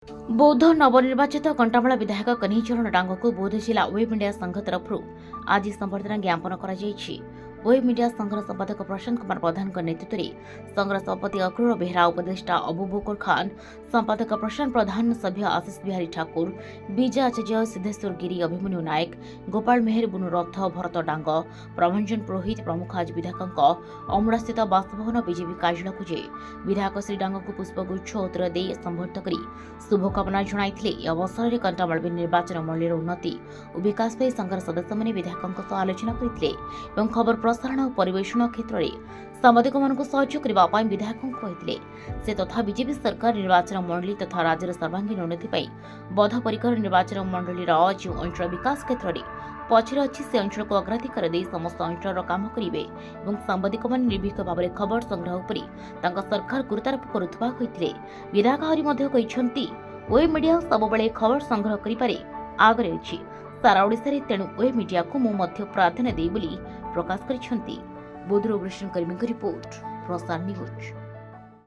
बौद्ध नवनिर्वाचित कंटामाल विधायक कन्हैचरण डांग को बौद्ध जिला वेब मीडिया संघ तरफ आज संबर्धना ज्ञापन कर वेब मीडिया संघर संपादक प्रशांत कुमार प्रधान नेतृत्व में संघर सभापति अक्रूर बेहरा, उपदेष्टा अबू बकर खान, संपादक प्रशांत प्रधान, सभ्य आशीष बिहारी ठाकुर, विजय आचार्य, सिद्धेश्वर गिरी, अभिमन्यु नायक, गोपाल मेहर, बुनु रथ, भरत डांग, प्रभंजन पुरोहित प्रमुख आज विधायक अमुड़ा स्थित बासभवन बीजेपी कार्यालय को जाई विधायक श्री डांग को पुष्पगुच्छ उत्तर दे संबोधित कर शुभकामना जणाइथिले। अवसर में कंटामाल निर्वाचन मंडलीर उन्नति और विकास पर संघर सदस्य मैंने विधायकों आलोचना करते खबर प्रसारण और परिवेषण क्षेत्र में सांबादिक सहयोग करने विधायकों कहते से तथा बीजेपी सरकार निर्वाचन मंडली तथा राज्यर सर्वांगीन उन्नति बद्धपरिकर निर्वाचन मंडलीर जो अंचल विकास क्षेत्र में पछरे अच्छी से अंचल को अग्राधिकार दे समस्त अंचल काम करेंगे और सांबादिक निर्भीक भाव में खबर संग्रह पर सरकार गुरुत्वारोप करुवा विधायक वेब मीडिया सब बेले खबर संग्रह कर आगे अच्छी सारा ओडिशा रे, तेणु वेब मीडिया को मु प्राधान्य दे प्रकाश कर। बौद्धर कर्मी रिपोर्ट प्रसार न्यूज।